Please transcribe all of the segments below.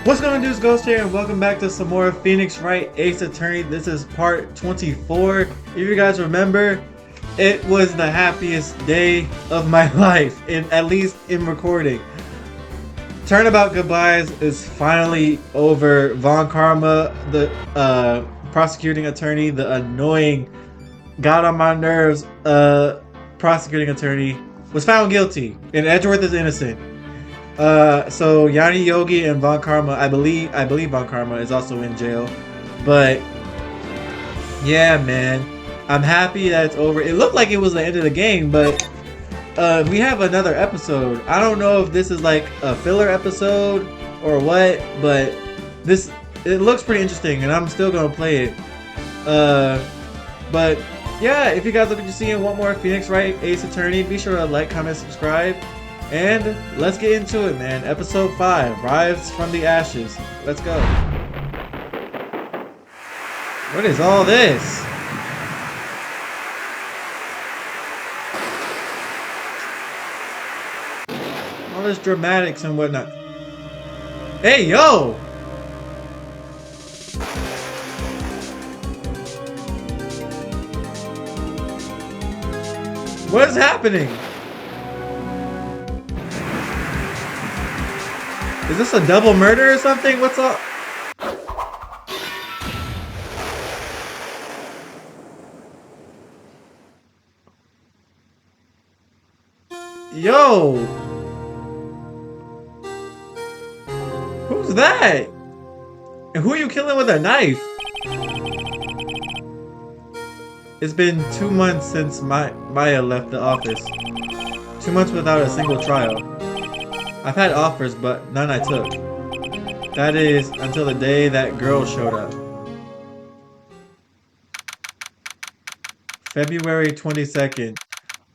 What's going on, dudes? Ghxst here, and welcome back to some more Phoenix Wright Ace Attorney. This is part 24. If you guys remember, it was the happiest day of my life, at least in recording. Turnabout Goodbyes is finally over. Von Karma, the prosecuting attorney, the annoying, got on my nerves prosecuting attorney, was found guilty, and Edgeworth is innocent. So Yanni Yogi and Von Karma, I believe Von Karma is also in jail. But yeah, man, I'm happy that it's over. It looked like it was the end of the game, but we have another episode. I don't know if this is like a filler episode or what, but it looks pretty interesting, and I'm still gonna play it. But yeah, if you guys look at see and want more Phoenix Wright Ace Attorney, be sure to like, comment, subscribe. And let's get into it, man. Episode 5, Rise from the Ashes. Let's go. What is all this? All this dramatics and whatnot. Hey, yo! What is happening? Is this a double murder or something? What's up? Yo! Who's that? And who are you killing with a knife? It's been 2 months since Maya left the office. 2 months without a single trial. I've had offers, but none I took. That is, until the day that girl showed up. February 22nd.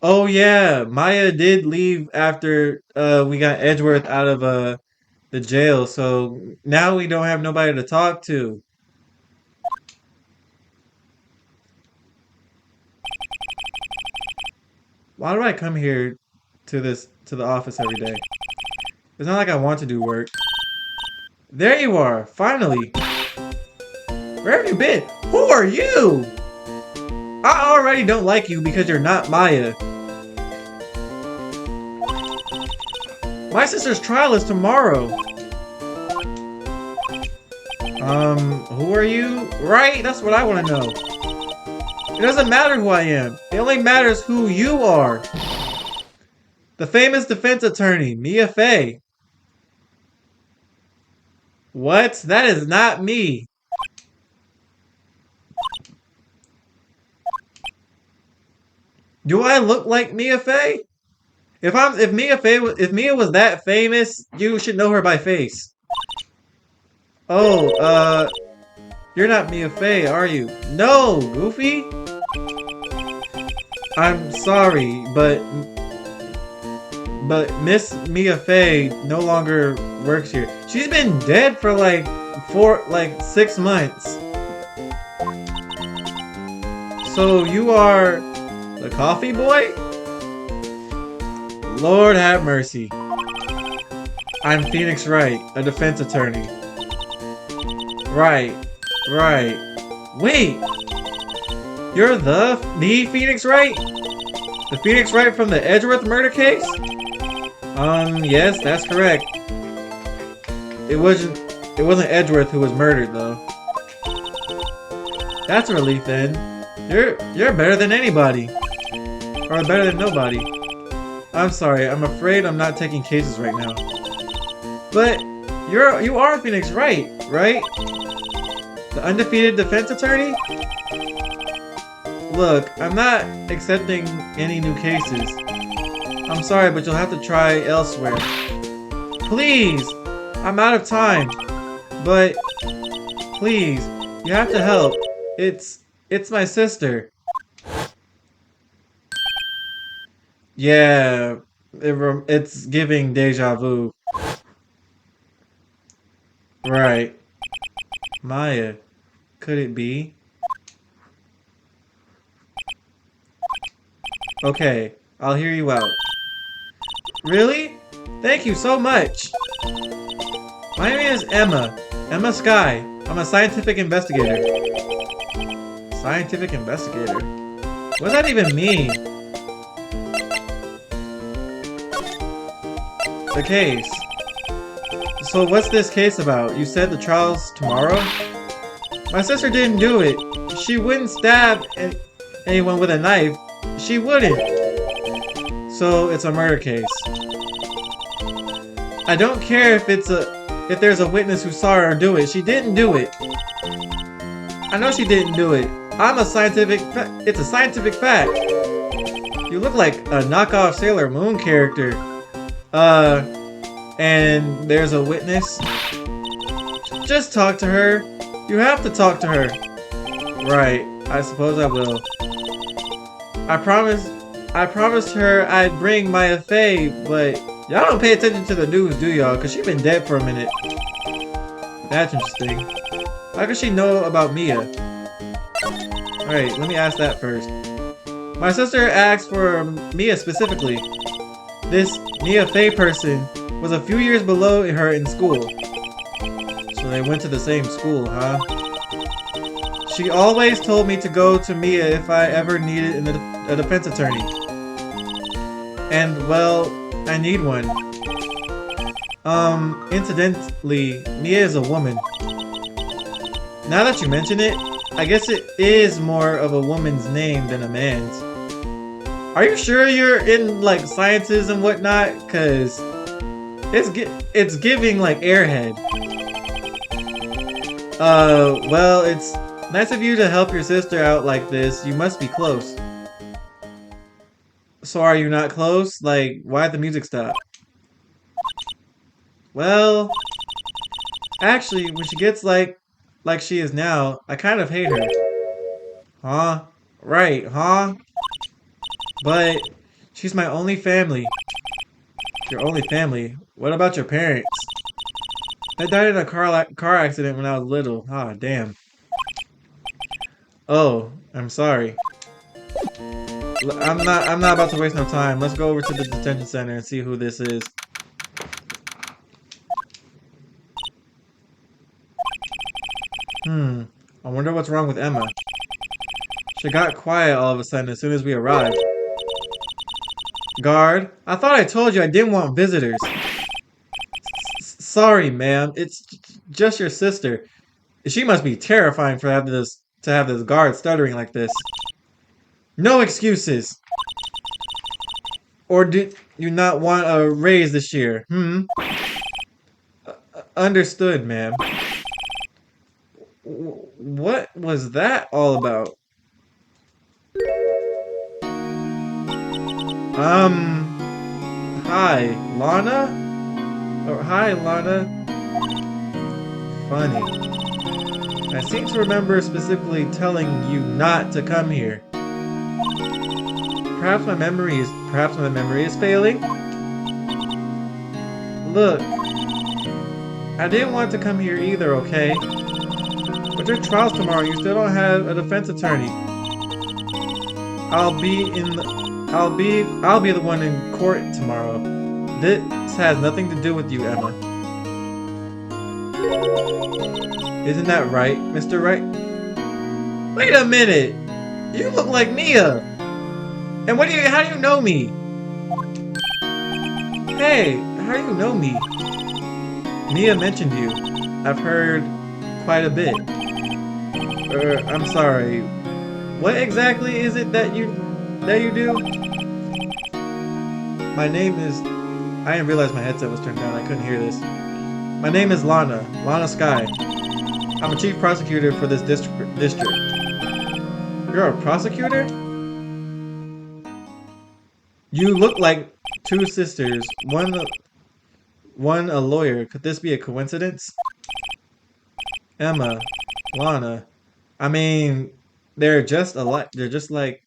Oh yeah, Maya did leave after we got Edgeworth out of the jail, so now we don't have nobody to talk to. Why do I come here to the office every day? It's not like I want to do work. There you are, finally. Where have you been? Who are you? I already don't like you because you're not Maya. My sister's trial is tomorrow. Who are you? Right, that's what I want to know. It doesn't matter who I am. It only matters who you are. The famous defense attorney, Mia Fey. What? That is not me. Do I look like Mia Fey? If Mia was that famous, you should know her by face. Oh, you're not Mia Fey, are you? No, Goofy. I'm sorry, but Miss Mia Fey no longer works here. She's been dead for like 6 months. So you are the coffee boy? Lord have mercy. I'm Phoenix Wright, a defense attorney. Right. Wait! You're the Phoenix Wright? The Phoenix Wright from the Edgeworth murder case? Yes, that's correct. It wasn't Edgeworth who was murdered though. That's a relief then. You're better than anybody. Or better than nobody. I'm sorry, I'm afraid I'm not taking cases right now. But you are Phoenix Wright, right? The undefeated defense attorney? Look, I'm not accepting any new cases. I'm sorry, but you'll have to try elsewhere. Please! I'm out of time. But please, you have to help. It's my sister. Yeah, it's giving deja vu. Right. Maya, could it be? Okay, I'll hear you out. Really? Thank you so much. My name is Emma. Emma Sky. I'm a scientific investigator. Scientific investigator? What does that even mean? The case. So what's this case about? You said the trial's tomorrow? My sister didn't do it. She wouldn't stab anyone with a knife. She wouldn't. So it's a murder case. I don't care if there's a witness who saw her do it. She didn't do it. I know she didn't do it. It's a scientific fact. You look like a knockoff Sailor Moon character. And there's a witness. Just talk to her. You have to talk to her. Right. I suppose I will. I promised her I'd bring Maya Fey, but y'all don't pay attention to the news, do y'all? Cause she's been dead for a minute. That's interesting. How could she know about Mia? Alright, let me ask that first. My sister asked for Mia specifically. This Mia Fey person was a few years below her in school. So they went to the same school, huh? She always told me to go to Mia if I ever needed a defense attorney. And, well, I need one. Incidentally, Mia is a woman. Now that you mention it, I guess it is more of a woman's name than a man's. Are you sure you're in, like, sciences and whatnot? Cause it's giving, like, Airhead. Well, it's nice of you to help your sister out like this. You must be close. So are you not close? Like, why'd the music stop? Well, actually, when she gets like she is now, I kind of hate her. Huh? Right, huh? But she's my only family. Your only family? What about your parents? They died in a car accident when I was little. Ah, damn. Oh, I'm sorry. I'm not about to waste no time. Let's go over to the detention center and see who this is. I wonder what's wrong with Emma. She got quiet all of a sudden as soon as we arrived. Guard, I thought I told you I didn't want visitors. Sorry, ma'am. It's just your sister. She must be terrifying to have this guard stuttering like this. No excuses. Or do you not want a raise this year? Understood, ma'am. What was that all about? Hi, Lana? Oh, hi, Lana. Funny. I seem to remember specifically telling you not to come here. Perhaps my memory is failing? Look, I didn't want to come here either, okay? But your trial's tomorrow, you still don't have a defense attorney. I'll be the one in court tomorrow. This has nothing to do with you, Emma. Isn't that right, Mr. Wright? Wait a minute! You look like Mia! And how do you know me? Hey, how do you know me? Mia mentioned you. I've heard quite a bit. I'm sorry. What exactly is it that you do? My name is... I didn't realize my headset was turned down. I couldn't hear this. My name is Lana. Lana Sky. I'm a chief prosecutor for this district. You're a prosecutor? You look like two sisters. One a lawyer. Could this be a coincidence? Emma. Lana. I mean, they're just alike. They're just like...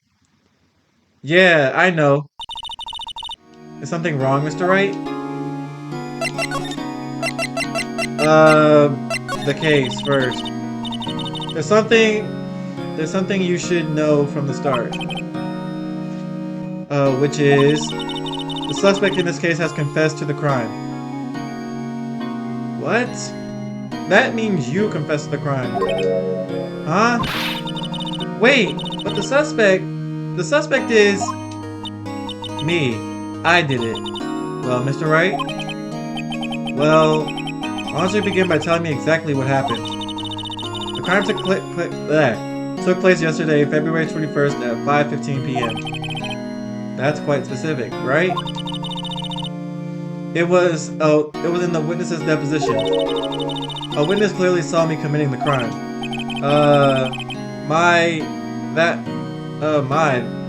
Yeah, I know. Is something wrong, Mr. Wright? The case first. There's something you should know from the start. Which is... The suspect in this case has confessed to the crime. What? That means you confessed the crime. Huh? Wait, but the suspect is me. I did it. Well, Mr. Wright? Well, why don't you begin by telling me exactly what happened? The crime took place yesterday, February 21st at 5:15 p.m. That's quite specific, right? It was in the witness's deposition. A witness clearly saw me committing the crime.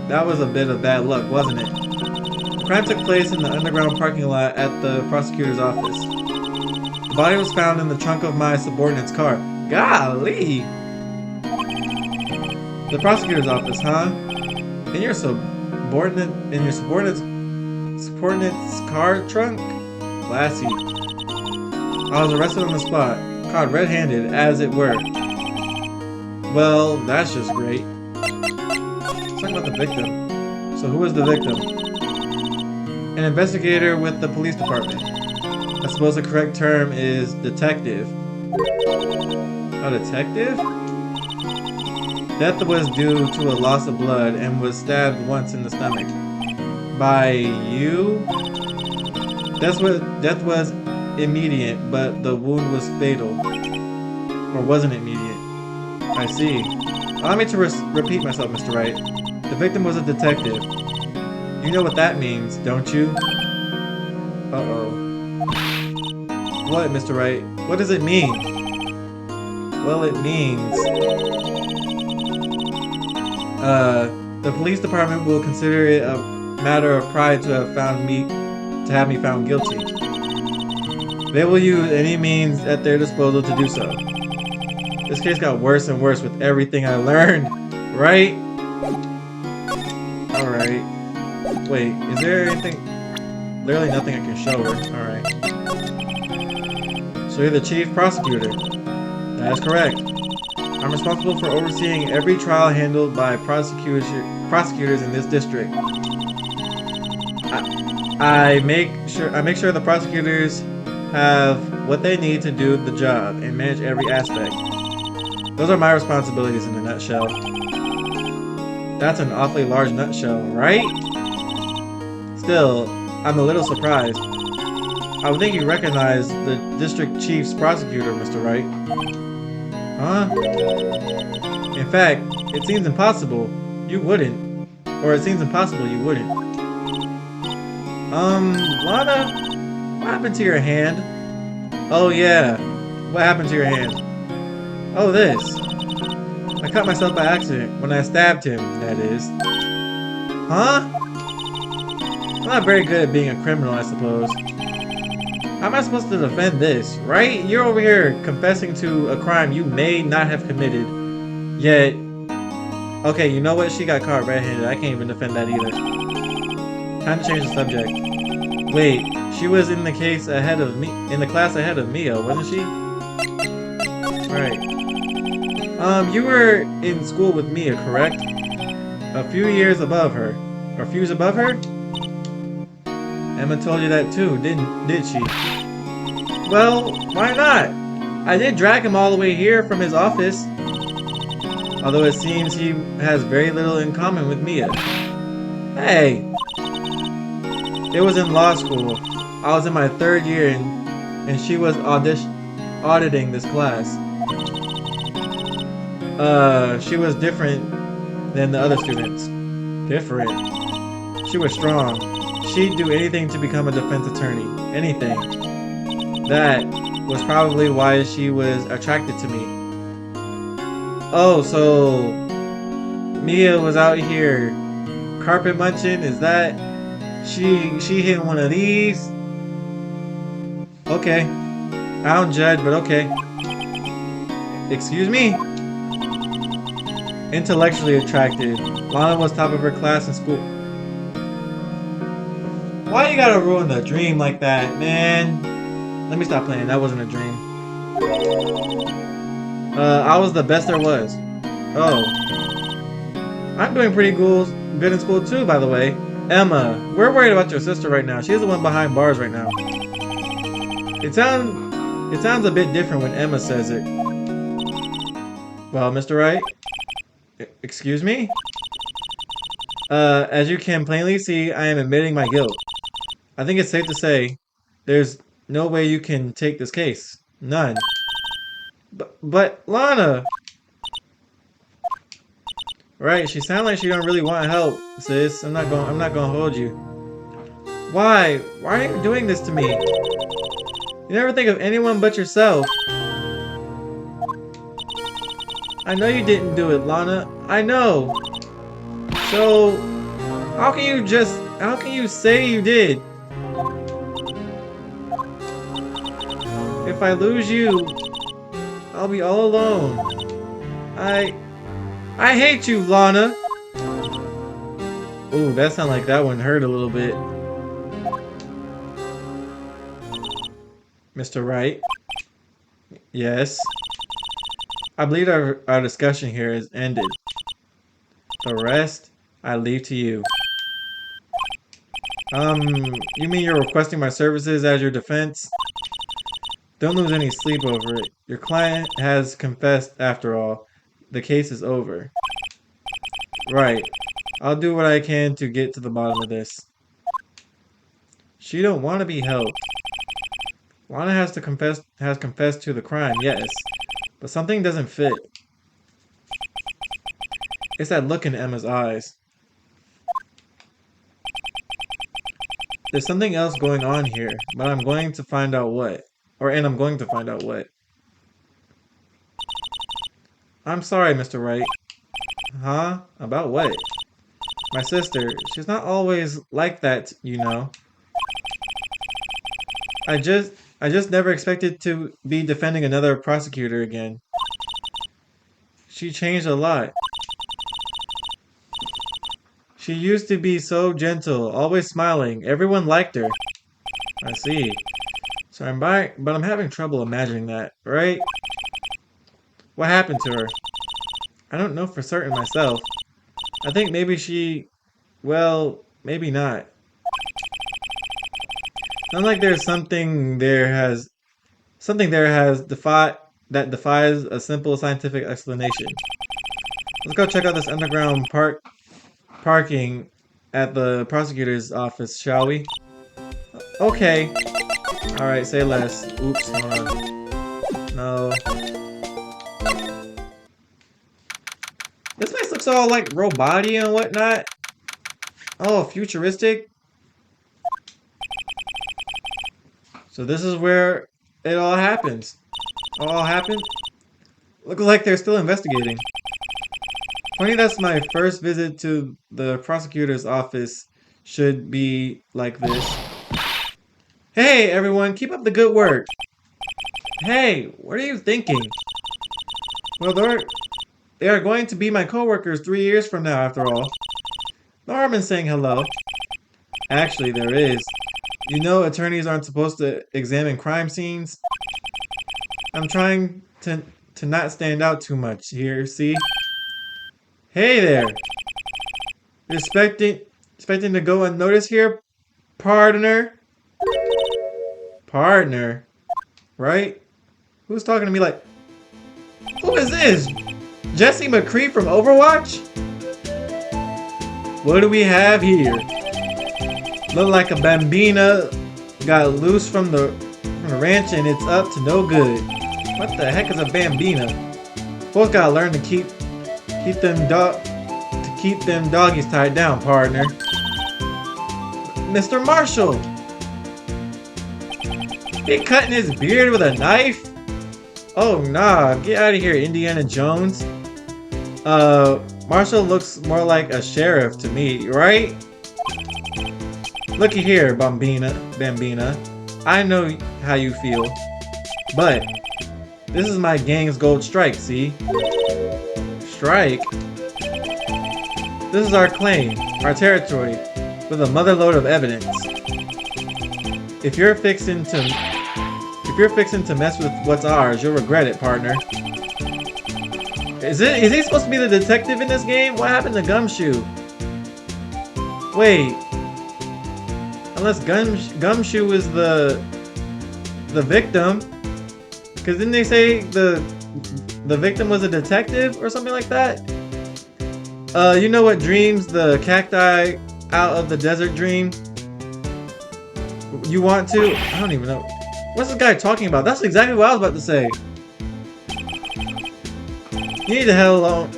That was a bit of bad luck, wasn't it? The crime took place in the underground parking lot at the prosecutor's office. The body was found in the trunk of my subordinate's car. Golly! The prosecutor's office, huh? In your subordinate's car trunk? Classy. I was arrested on the spot, caught red-handed, as it were. Well, that's just great. Let's talk about the victim. So who was the victim? An investigator with the police department. I suppose the correct term is detective. A detective? Death was due to a loss of blood and was stabbed once in the stomach. By you? Death was immediate, but the wound was fatal. Or wasn't immediate. I see. Allow me to repeat myself, Mr. Wright. The victim was a detective. You know what that means, don't you? Uh-oh. What, Mr. Wright? What does it mean? Well, it means... the police department will consider it a matter of pride to have me found guilty. They will use any means at their disposal to do so. This case got worse and worse with everything I learned, right? Alright. Wait, is there anything? Literally nothing I can show her. Alright. So you're the chief prosecutor. That is correct. I'm responsible for overseeing every trial handled by prosecutors in this district. I make sure the prosecutors have what they need to do the job and manage every aspect. Those are my responsibilities in a nutshell. That's an awfully large nutshell, right? Still, I'm a little surprised. I would think you recognize the district chief's prosecutor, Mr. Wright. Huh? In fact, it seems impossible you wouldn't. Or it seems impossible you wouldn't. Lana? What happened to your hand? Oh yeah, what happened to your hand? Oh, this. I cut myself by accident when I stabbed him, that is. Huh? I'm not very good at being a criminal, I suppose. How am I supposed to defend this, right? You're over here confessing to a crime you may not have committed, yet... Okay, you know what? She got caught red-handed. I can't even defend that either. Time to change the subject. Wait, she was in the class ahead of Mia, wasn't she? Right. You were in school with Mia, correct? A few years above her. Or fuse above her? Emma told you that too, did she? Well, why not? I did drag him all the way here from his office. Although it seems he has very little in common with Mia. Hey! It was in law school. I was in my 3rd year and she was auditing this class. She was different than the other students. Different. She was strong. She'd do anything to become a defense attorney. Anything. That was probably why she was attracted to me. Oh, so Mia was out here carpet munching? Is that she hit one of these? Okay. I don't judge, but okay. Excuse me? Intellectually attracted. Lana was top of her class in school. Why you gotta ruin the dream like that, man? Let me stop playing. That wasn't a dream. I was the best there was. Oh. I'm doing pretty good in school too, by the way. Emma, we're worried about your sister right now. She's the one behind bars right now. It It sounds a bit different when Emma says it. Well, Mr. Wright? Excuse me? As you can plainly see, I am admitting my guilt. I think it's safe to say there's no way you can take this case. None. But Lana! Right, she sounds like she don't really want help, sis. I'm not gonna hold you. Why? Why are you doing this to me? You never think of anyone but yourself. I know you didn't do it, Lana. I know. So, how can you say you did? If I lose you, I'll be all alone. I hate you, Lana. Ooh, that sounded like that one hurt a little bit. Mr. Wright? Yes? I believe our discussion here is ended. The rest, I leave to you. You mean you're requesting my services as your defense? Don't lose any sleep over it. Your client has confessed after all. The case is over. Right. I'll do what I can to get to the bottom of this. She don't want to be helped. Lana has confessed to the crime, yes. But something doesn't fit. It's that look in Emma's eyes. There's something else going on here, but I'm going to find out what. And I'm going to find out what. I'm sorry, Mr. Wright. Huh? About what? My sister, she's not always like that, you know. I just never expected to be defending another prosecutor again. She changed a lot. She used to be so gentle, always smiling. Everyone liked her. I see. So but I'm having trouble imagining that, right? What happened to her? I don't know for certain myself. I think maybe well, maybe not. Sounds like there's something that defies a simple scientific explanation. Let's go check out this underground parking at the prosecutor's office, shall we? Okay. Alright, say less. Oops, hold on. No. This place looks all like robot-y and whatnot. Oh, futuristic. So this is where it all happens. All happened? Looks like they're still investigating. Funny that's my first visit to the prosecutor's office should be like this. Hey everyone, keep up the good work. Hey, what are you thinking? Well, they are going to be my coworkers 3 years from now after all. No harm in saying hello. Actually, there is. You know attorneys aren't supposed to examine crime scenes. I'm trying to not stand out too much here, see? Hey there! You're expecting to go unnoticed here, partner? Partner? Right? Who's talking to me like... Who is this? Jesse McCree from Overwatch? What do we have here? Look like a bambina got loose from the ranch and it's up to no good. What the heck is a bambina? Folks gotta learn to keep them doggies tied down, partner. Mr. Marshall! He cutting his beard with a knife? Oh nah, get out of here, Indiana Jones. Marshall looks more like a sheriff to me, right? Looky here, Bambina. I know how you feel. But, this is my gang's gold strike, see? Strike? This is our claim, our territory, with a motherload of evidence. If you're fixing to mess with what's ours, you'll regret it, partner. Is he supposed to be the detective in this game? What happened to Gumshoe? Wait. Unless Gumshoe is the victim. Cause didn't they say the victim was a detective or something like that? You know what dreams the cacti out of the desert dream? You want to? I don't even know. What's this guy talking about? That's exactly what I was about to say. You need to head along.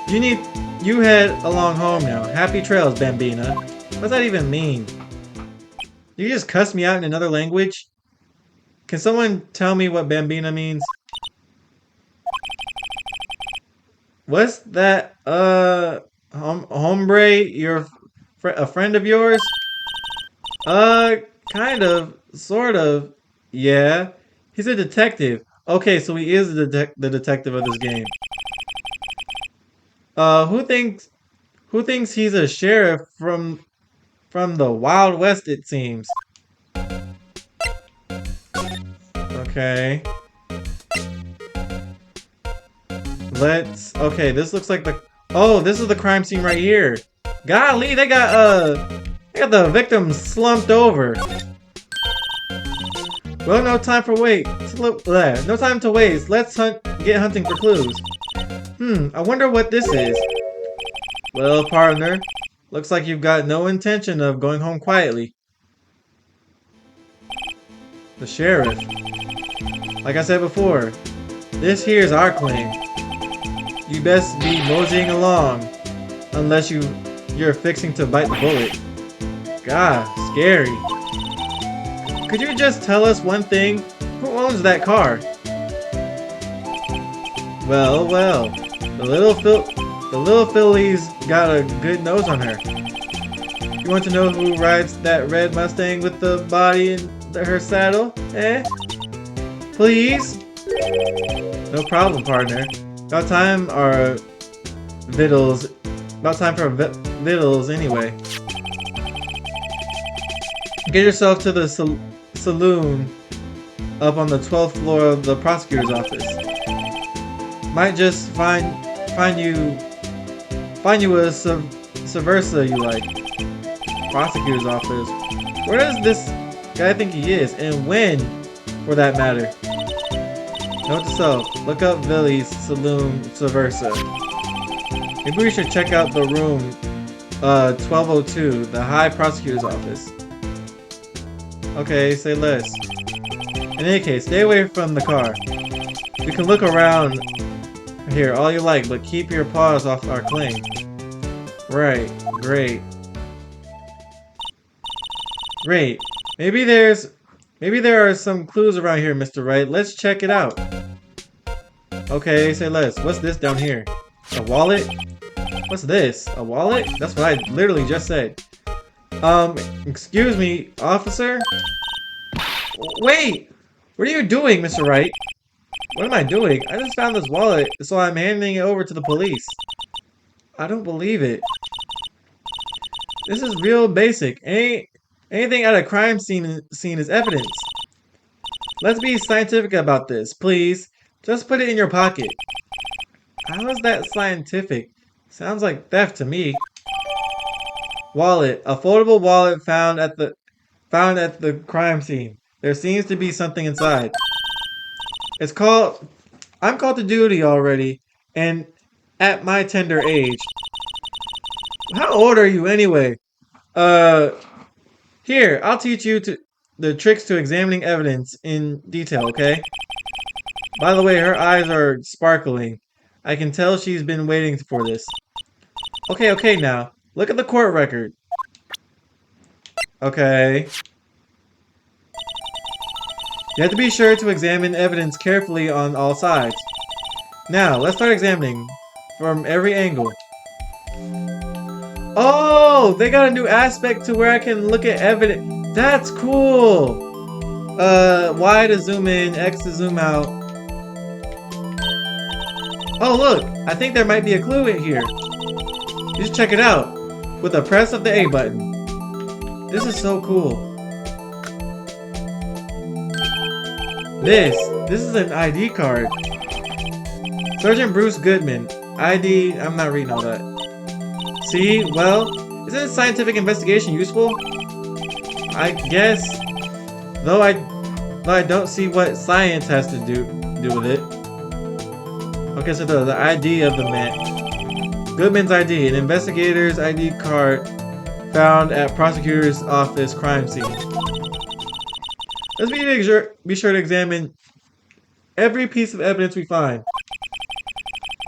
You head along home now. Happy trails, Bambina. What does that even mean? You just cuss me out in another language? Can someone tell me what Bambina means? What's that? Hombre, you're a friend of yours? Kind of, sort of, yeah. He's a detective. Okay, so he is the detective of this game. Who thinks he's a sheriff from the Wild West? It seems. Okay. Okay, this looks like the. Oh, this is the crime scene right here. Golly, they got the victim slumped over. Well, no time for wait. No time to waste. Let's get hunting for clues. I wonder what this is. Well, partner, looks like you've got no intention of going home quietly. The sheriff. Like I said before, this here's our claim. You best be moseying along, unless you're fixing to bite the bullet. God, scary. Could you just tell us one thing? Who owns that car? Well, the little filly's got a good nose on her. You want to know who rides that red Mustang with the body in her saddle? Eh? Please? No problem, partner. About time for vittles anyway. Get yourself to the saloon up on the 12th floor of the prosecutor's office. Might just find you a subversa you like. Prosecutor's office. Where does this guy think he is, and when, for that matter? Note to self: look up Villy's saloon subversa. Maybe we should check out the room 1202, the High Prosecutor's office. Okay, say less. In any case, stay away from the car. We can look around here all you like, but keep your paws off our claim. Right, great. Great. Maybe there are some clues around here, Mr. Wright. Let's check it out. Okay, say less. What's this down here? A wallet? What's this? A wallet? That's what I literally just said. Excuse me, officer? Wait! What are you doing, Mr. Wright? What am I doing? I just found this wallet, so I'm handing it over to the police. I don't believe it. This is real basic. Anything at a crime scene is evidence. Let's be scientific about this, please. Just put it in your pocket. How is that scientific? Sounds like theft to me. Wallet. A foldable wallet found at the crime scene. There seems to be something inside. I'm called to duty already, and at my tender age. How old are you anyway? Here, I'll teach you the tricks to examining evidence in detail, okay? By the way, her eyes are sparkling. I can tell she's been waiting for this. Okay, now. Look at the court record. Okay. You have to be sure to examine evidence carefully on all sides. Now, let's start examining from every angle. Oh, they got a new aspect to where I can look at evidence. That's cool. Y to zoom in, X to zoom out. Oh, look, I think there might be a clue in here. Just check it out with a press of the A button. This is so cool. This is an ID card. Sergeant Bruce Goodman. ID, I'm not reading all that. See, well, isn't scientific investigation useful? I guess. Though But I don't see what science has to do with it. Okay, so the ID of the man. Goodman's ID, an investigator's ID card found at prosecutor's office crime scene. Let's be sure to examine every piece of evidence we find.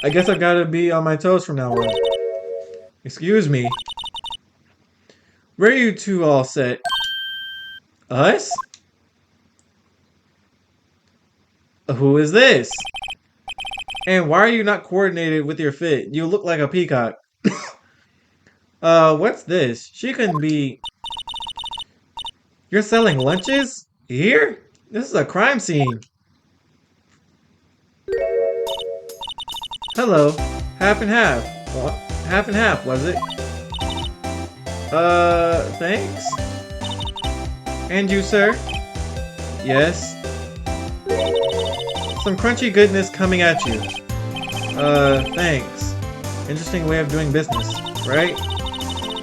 I guess I've got to be on my toes from now on. Excuse me. Where are you two all set? Us? Who is this? And why are you not coordinated with your fit? You look like a peacock. What's this? She couldn't be... You're selling lunches? Here? This is a crime scene. Hello. Half and half. Well, half and half, was it? Thanks? And you, sir? Yes? Some crunchy goodness coming at you. Thanks. Interesting way of doing business, right?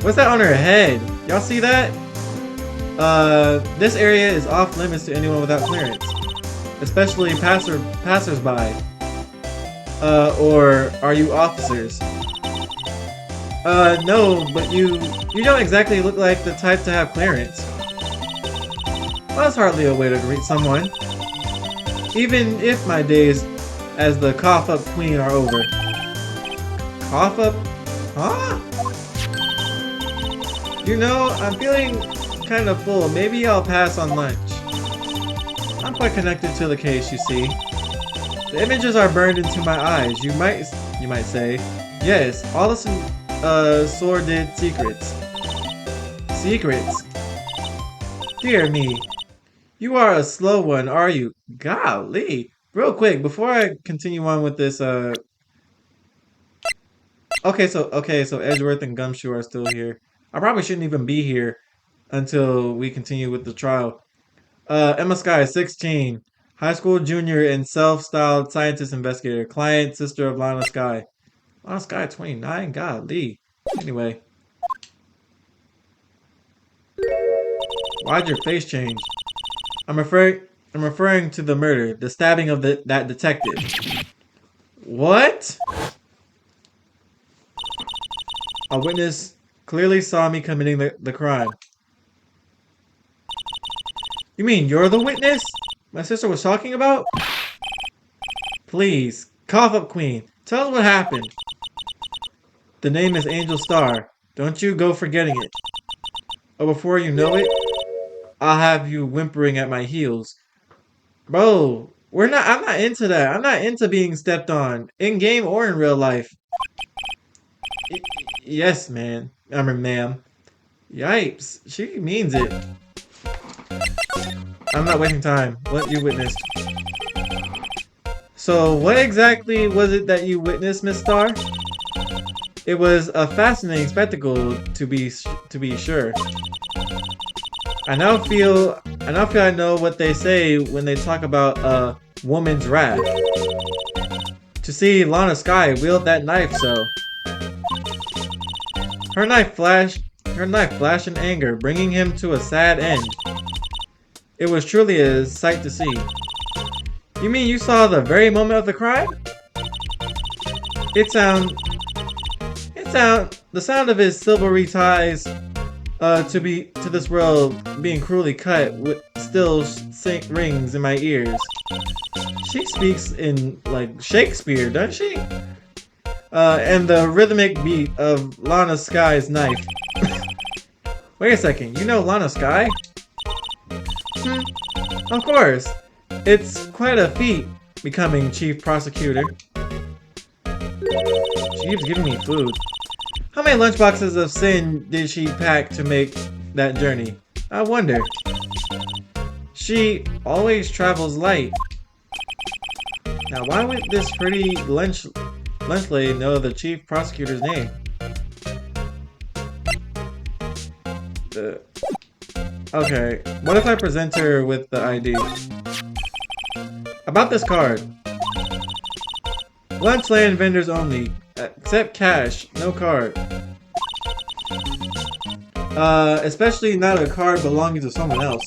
What's that on her head? Y'all see that? This area is off limits to anyone without clearance. Especially passersby. Or are you officers? No, but you don't exactly look like the type to have clearance. Well, that's hardly a way to greet someone. Even if my days as the cough-up queen are over. Cough-up? Huh? You know, I'm feeling kind of full. Maybe I'll pass on lunch. I'm quite connected to the case, you see. The images are burned into my eyes. You might say. Yes, all the sordid secrets. Secrets? Dear me. You are a slow one, are you? Golly. Real quick, before I continue on with this, Okay, so Edgeworth and Gumshoe are still here. I probably shouldn't even be here until we continue with the trial. Emma Sky, 16. High school junior and self-styled scientist investigator. Client, sister of Lana Sky. Lana Sky, 29? Golly. Anyway. Why'd your face change? I'm referring to the murder, the stabbing of that detective. What? A witness clearly saw me committing the crime. You mean you're the witness my sister was talking about? Please, cough up queen. Tell us what happened. The name is Angel Star. Don't you go forgetting it. Or before you know it, I'll have you whimpering at my heels. Bro, I'm not into that. I'm not into being stepped on, in game or in real life. Yes, man. Ma'am. Yipes. She means it. I'm not wasting time. What you witnessed. So, what exactly was it that you witnessed, Miss Star? It was a fascinating spectacle, to be sure. I now feel I know what they say when they talk about a woman's wrath. To see Lana Sky wield that knife so. Her knife flashed in anger, bringing him to a sad end. It was truly a sight to see. You mean you saw the very moment of the crime? The sound of his silvery ties to this world being cruelly cut still rings in my ears. She speaks in like Shakespeare, doesn't she? And the rhythmic beat of Lana Sky's knife. Wait a second, you know Lana Sky? Of course. It's quite a feat becoming chief prosecutor. She keeps giving me food. How many lunchboxes of sin did she pack to make that journey? I wonder. She always travels light. Now why would this pretty lunch lady know the chief prosecutor's name? Okay, what if I present her with the ID? About this card. Lunchland vendors only. Accept cash, no card. Especially not a card belonging to someone else.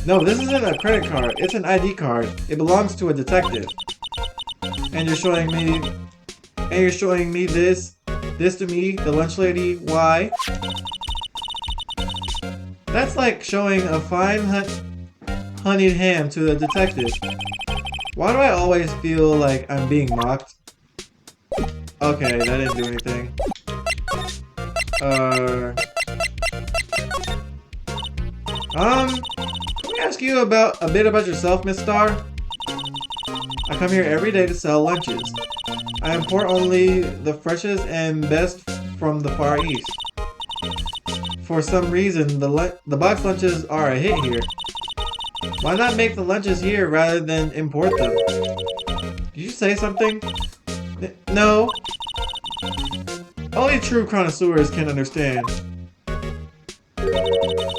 No, this isn't a credit card. It's an ID card. It belongs to a detective. And you're showing me this to me, the lunch lady. Why? That's like showing a fine honeyed ham to a detective. Why do I always feel like I'm being mocked? Okay, that didn't do anything. Can we ask you a bit about yourself, Miss Star? I come here every day to sell lunches. I import only the freshest and best from the Far East. For some reason, the box lunches are a hit here. Why not make the lunches here rather than import them? Did you say something? No. Only true connoisseurs can understand.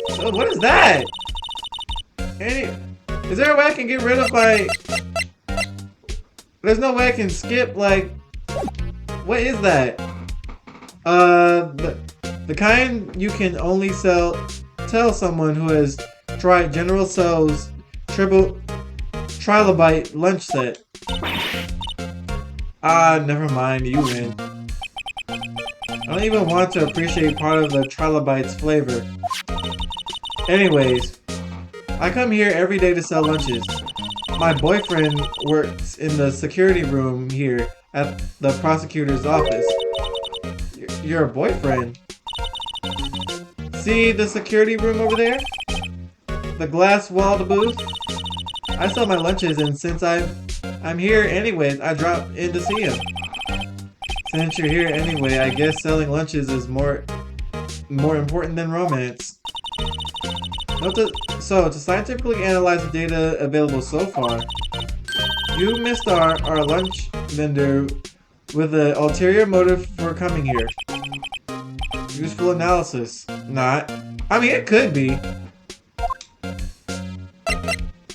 So what is that? Is there a way I can get rid of my... There's no way I can skip, like... What is that? The kind you can only tell someone who has tried General Tso's trilobite lunch set. Ah, never mind, you win. I don't even want to appreciate part of the trilobite's flavor. Anyways, I come here every day to sell lunches. My boyfriend works in the security room here at the prosecutor's office. Your boyfriend? See the security room over there? The glass-walled booth? I sell my lunches, and since I'm here anyways, I drop in to see him. Since you're here anyway, I guess selling lunches is more important than romance. So, to scientifically analyze the data available so far, you missed our lunch vendor with an ulterior motive for coming here. Useful analysis. Not. I mean, it could be.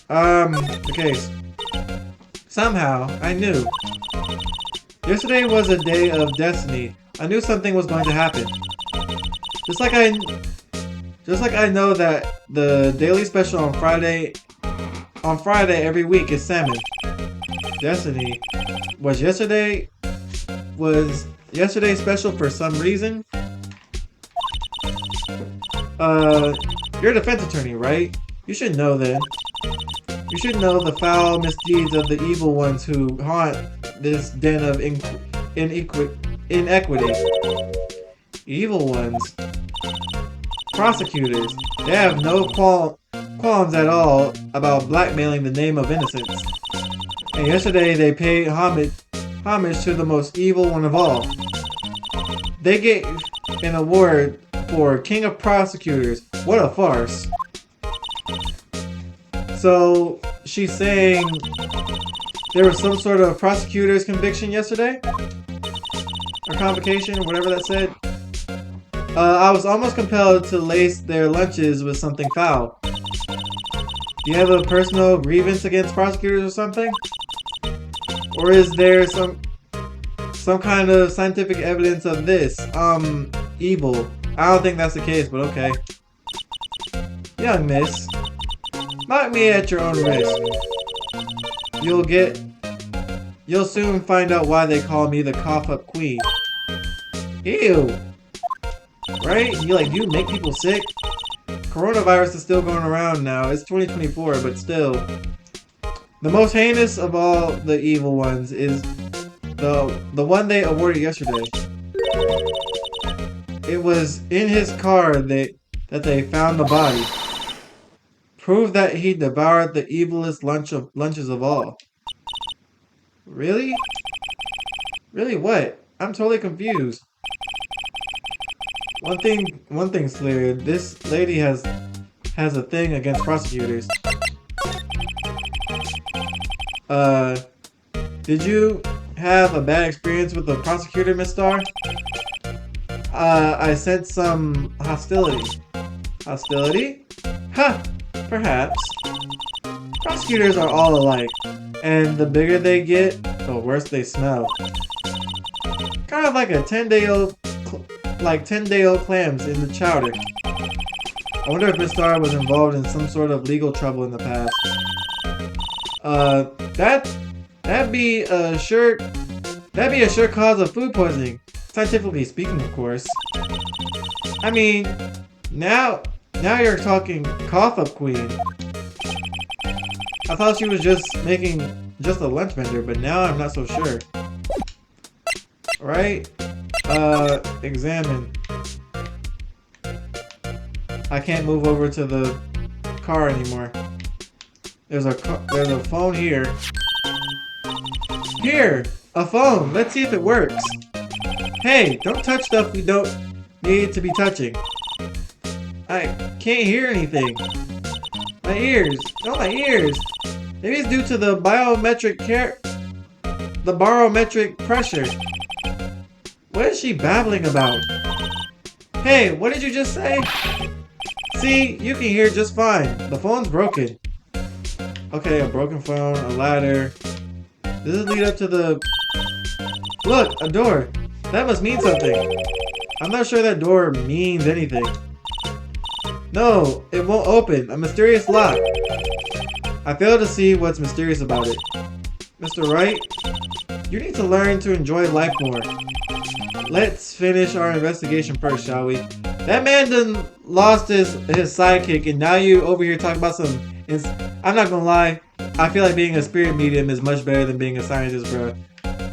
The case. Somehow, I knew. Yesterday was a day of destiny. I knew something was going to happen. Just like I know that the daily special on Friday every week is salmon. Destiny. Was yesterday special for some reason? You're a defense attorney, right? You should know then. You should know the foul misdeeds of the evil ones who haunt this den of inequity. Evil ones. Prosecutors. They have no qualms at all about blackmailing the name of innocence. And yesterday they paid homage to the most evil one of all. They gave an award for King of Prosecutors. What a farce. So, she's saying there was some sort of prosecutor's conviction yesterday? Or convocation, whatever that said. I was almost compelled to lace their lunches with something foul. Do you have a personal grievance against prosecutors or something? Or is there some kind of scientific evidence of this, evil? I don't think that's the case, but okay. Young miss, mock me at your own risk. You'll soon find out why they call me the cough-up queen. Ew! Right? You make people sick? Coronavirus is still going around now. It's 2024, but still. The most heinous of all the evil ones is the one they awarded yesterday. It was in his car that they found the body. Proof that he devoured the evilest lunches of all. Really? Really what? I'm totally confused. One thing's clear. This lady has a thing against prosecutors. Did you have a bad experience with the prosecutor, Miss Star? I sense some hostility. Hostility? Huh, perhaps. Prosecutors are all alike, and the bigger they get, the worse they smell. Kind of like a 10-day-old clams in the chowder. I wonder if Miss Star was involved in some sort of legal trouble in the past. That that'd be a sure cause of food poisoning. Scientifically speaking, of course. I mean, now you're talking cough up queen. I thought she was just making just a lunch vendor, but now I'm not so sure. Right? Examine. I can't move over to the car anymore. There's a phone here. Here! A phone! Let's see if it works. Hey, don't touch stuff we don't need to be touching. I can't hear anything. My ears. Oh, my ears. Maybe it's due to the barometric pressure. What is she babbling about? Hey, what did you just say? See, you can hear just fine. The phone's broken. Okay, a broken phone, a ladder. Does this lead up to the... Look, a door. That must mean something. I'm not sure that door means anything. No, it won't open. A mysterious lock. I fail to see what's mysterious about it. Mr. Wright, you need to learn to enjoy life more. Let's finish our investigation first, shall we? That man done lost his sidekick, and now you over here talking about some... I'm not gonna lie, I feel like being a spirit medium is much better than being a scientist, bro.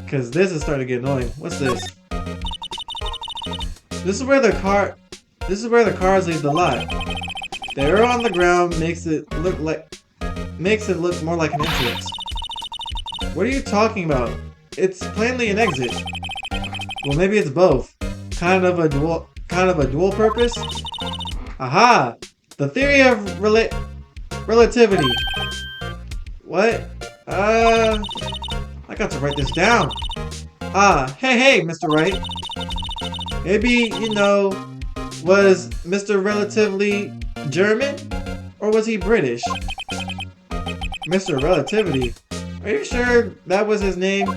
Cause this is starting to get annoying. What's this? This is where the cars leave the lot. The arrow on the ground makes it look more like an entrance. What are you talking about? It's plainly an exit. Well, maybe it's both. Kind of a dual purpose? Aha! The theory of relativity. What? I got to write this down. Hey, Mr. Wright. Maybe, was Mr. Relatively German? Or was he British? Mr. Relativity. Are you sure that was his name?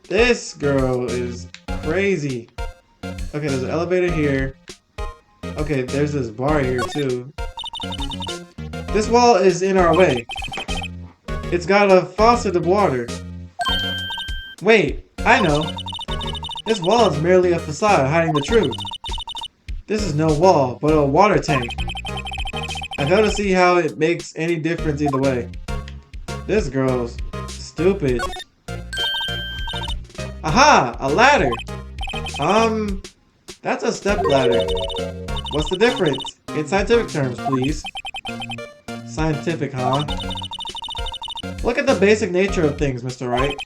This girl is crazy. Okay, there's an elevator here. Okay, there's this bar here too. This wall is in our way. It's got a faucet of water. Wait, I know. This wall is merely a facade hiding the truth. This is no wall, but a water tank. I fail to see how it makes any difference either way. This girl's stupid. Aha! A ladder! That's a step ladder. What's the difference? In scientific terms, please. Scientific, huh? Look at the basic nature of things, Mr. Wright.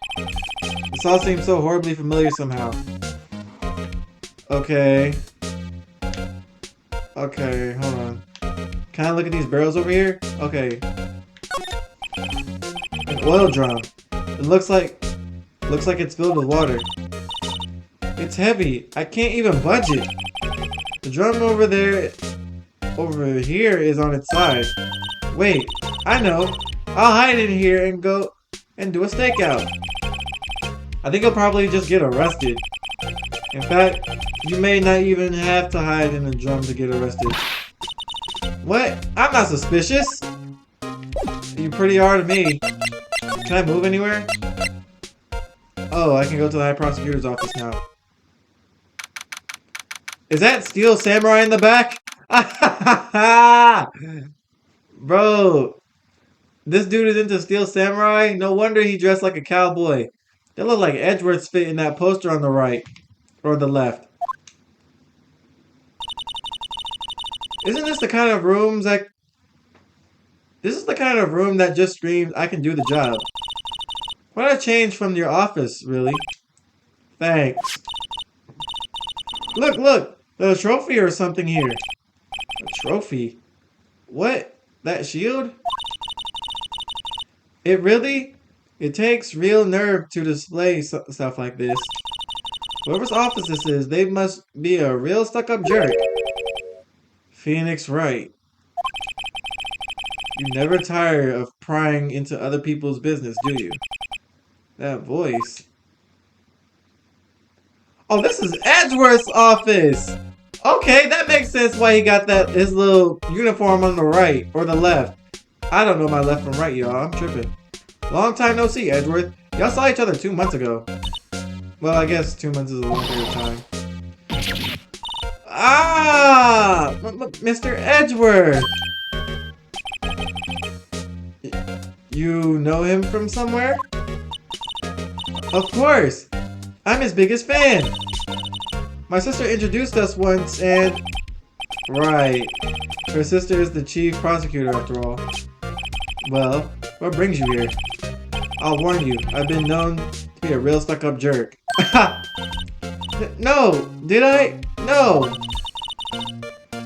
This all seems so horribly familiar somehow. Okay. Okay, hold on. Can I look at these barrels over here? Okay. An oil drum. It looks like it's filled with water. It's heavy. I can't even budge it. The drum over here is on its side. Wait, I know. I'll hide in here and go and do a stakeout. I think I'll probably just get arrested. In fact, you may not even have to hide in a drum to get arrested. What? I'm not suspicious. You pretty hard to me. Can I move anywhere? Oh, I can go to the High Prosecutor's office now. Is that Steel Samurai in the back? Bro, this dude is into Steel Samurai? No wonder he dressed like a cowboy. They look like Edgeworth's fit in that poster on the right. Or the left. Isn't this the kind of room that... This is the kind of room that just screams, I can do the job. What a change from your office, really. Thanks. Look! There's a trophy or something here. A trophy? What? That shield? It takes real nerve to display stuff like this. Whoever's office this is, they must be a real stuck-up jerk. Phoenix Wright. You never tire of prying into other people's business, do you? That voice. Oh, this is Edgeworth's office! Okay, that makes sense why he got his little uniform on the right or the left. I don't know my left from right, y'all. I'm tripping. Long time no see, Edgeworth. Y'all saw each other 2 months ago. Well, I guess 2 months is a long period of time. Ah! Mr. Edgeworth! You know him from somewhere? Of course! I'm his biggest fan! My sister introduced us once and... Right. Her sister is the chief prosecutor after all. Well, what brings you here? I'll warn you, I've been known to be a real stuck-up jerk. No! Did I? No!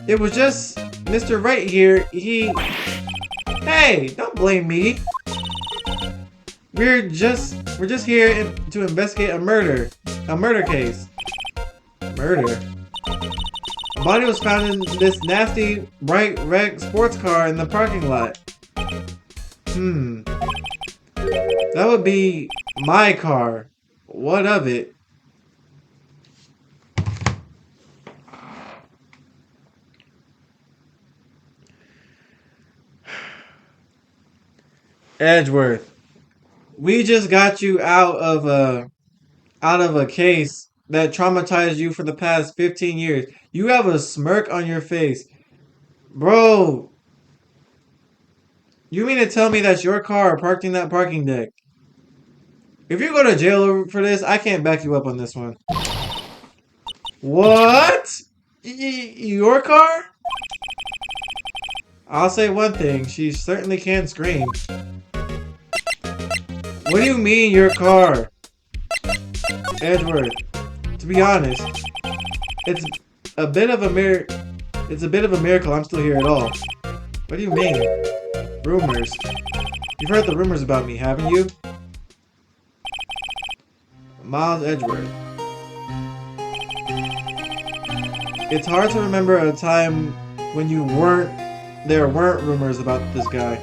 It was just Mr. Wright here, he... Hey! Don't blame me! We're just here to investigate a murder. A murder case. Murder? A body was found in this nasty, bright red sports car in the parking lot. That would be my car. What of it? Edgeworth, we just got you out of a case that traumatized you for the past 15 years. You have a smirk on your face. Bro, you mean to tell me that's your car parked in that parking deck? If you go to jail for this, I can't back you up on this one. What? Your car? I'll say one thing, she certainly can scream. What do you mean, your car? Edward, to be honest, it's a bit of a miracle I'm still here at all. What do you mean? Rumors. You've heard the rumors about me, haven't you? Miles Edgeworth. It's hard to remember a time when there weren't rumors about this guy.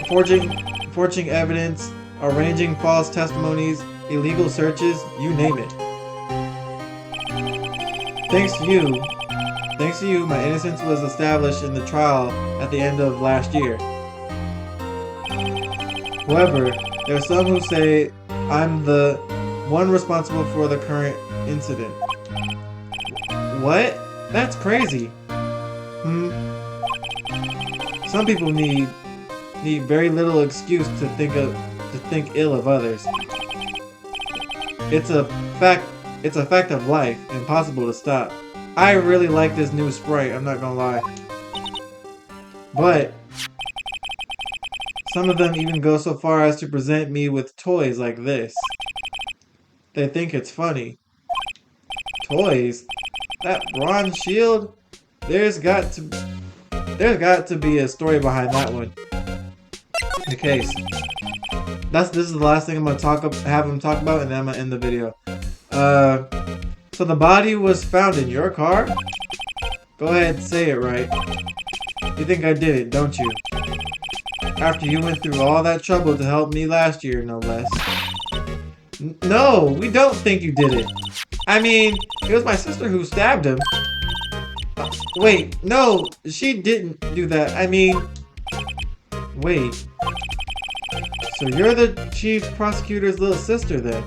Forging evidence, arranging false testimonies, illegal searches, you name it. Thanks to you, my innocence was established in the trial at the end of last year. However, there are some who say I'm the one responsible for the current incident. What? That's crazy. Some people need very little excuse to think ill of others. It's a fact of life, impossible to stop. I really like this new Sprite, I'm not gonna lie. But some of them even go so far as to present me with toys like this. They think it's funny. Toys? That bronze shield? There's got to be a story behind that one. The case. This is the last thing I'm gonna have him talk about, and then I'm gonna end the video. So the body was found in your car? Go ahead, say it right. You think I did it, don't you? After you went through all that trouble to help me last year, no less. No, we don't think you did it. I mean, it was my sister who stabbed him. Wait, no, she didn't do that. I mean, wait. So you're the chief prosecutor's little sister then?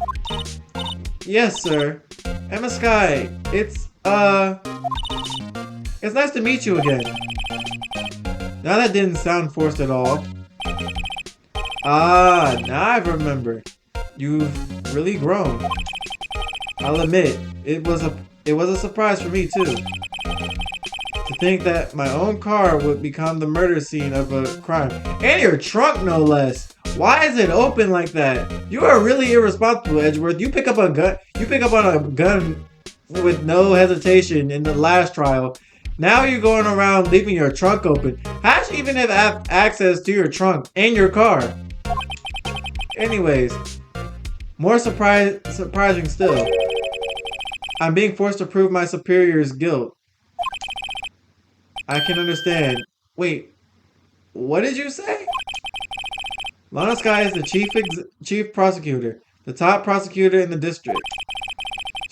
Yes, sir. Emma Sky, it's nice to meet you again. Now that didn't sound forced at all. Ah, now I remember. You've really grown. I'll admit, it was a surprise for me too. To think that my own car would become the murder scene of a crime. And your trunk, no less. Why is it open like that? You are really irresponsible, Edgeworth. You pick up on a gun with no hesitation in the last trial. Now you're going around leaving your trunk open. How should you even have access to your trunk and your car? Anyways, more surprising still. I'm being forced to prove my superior's guilt. I can understand. Wait, what did you say? Lana Sky is the chief prosecutor, the top prosecutor in the district.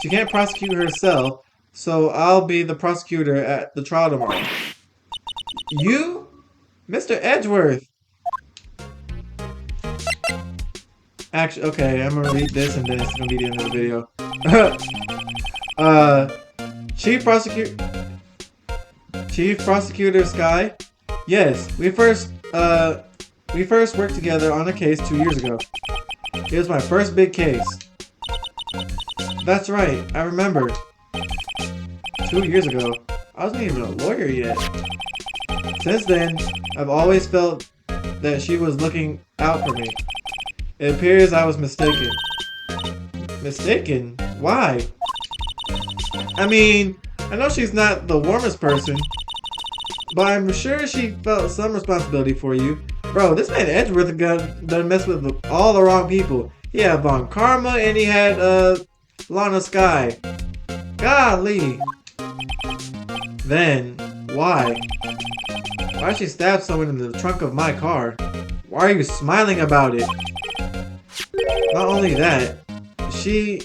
She can't prosecute herself, so I'll be the prosecutor at the trial tomorrow. You? Mr. Edgeworth. Actually, okay, I'm gonna read this and then it's gonna be the end of the video. Chief Prosecutor Sky? Yes, we first worked together on a case 2 years ago. It was my first big case. That's right, I remember. 2 years ago, I wasn't even a lawyer yet. Since then, I've always felt that she was looking out for me. It appears I was mistaken. Mistaken? Why? I mean, I know she's not the warmest person, but I'm sure she felt some responsibility for you. Bro, this man Edgeworth done messed with all the wrong people. He had Von Karma and he had Lana Sky. Golly. Then, why? Why'd she stab someone in the trunk of my car? Why are you smiling about it? Not only that, she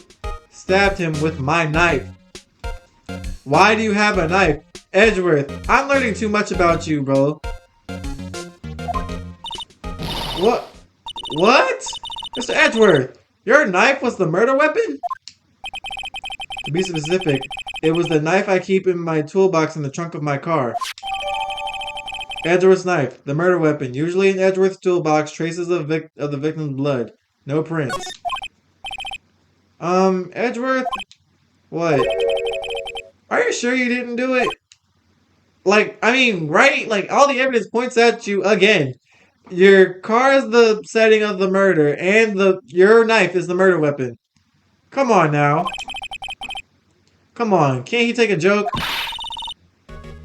stabbed him with my knife. Why do you have a knife? Edgeworth, I'm learning too much about you, bro. What? What? Mr. Edgeworth, your knife was the murder weapon? To be specific, it was the knife I keep in my toolbox in the trunk of my car. Edgeworth's knife, the murder weapon. Usually in Edgeworth's toolbox, traces of the victim's blood. No prints. Edgeworth? What? Are you sure you didn't do it? Like, I mean, right? Like, all the evidence points at you again. Your car is the setting of the murder, and your knife is the murder weapon. Come on now. Come on, can't he take a joke?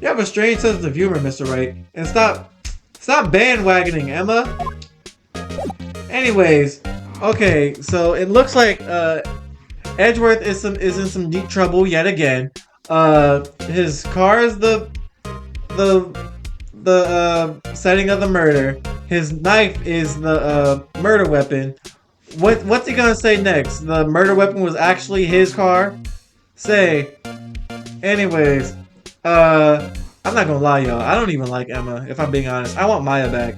You have a strange sense of humor, Mr. Wright. And stop bandwagoning, Emma. Anyways, okay, so it looks like Edgeworth is in some deep trouble yet again. His car is the setting of the murder. His knife is the murder weapon. What's he gonna say next? The murder weapon was actually his car? Say. Anyways, I'm not gonna lie, y'all. I don't even like Emma, if I'm being honest. I want Maya back.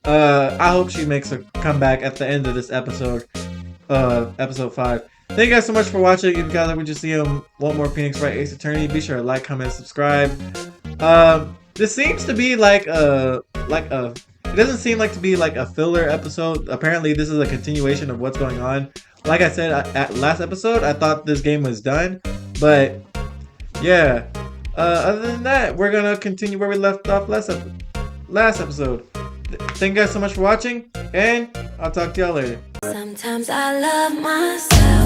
I hope she makes a comeback at the end of this episode. Episode 5. Thank you guys so much for watching. If you guys like what you see on want more Phoenix Wright Ace Attorney, be sure to like, comment, subscribe. This seems to be like a it doesn't seem like to be like a filler episode. Apparently this is a continuation of what's going on. Like I said at last episode, I thought this game was done, but yeah. Other than that, we're gonna continue where we left off last episode. Thank you guys so much for watching, and I'll talk to y'all later. Sometimes I love myself.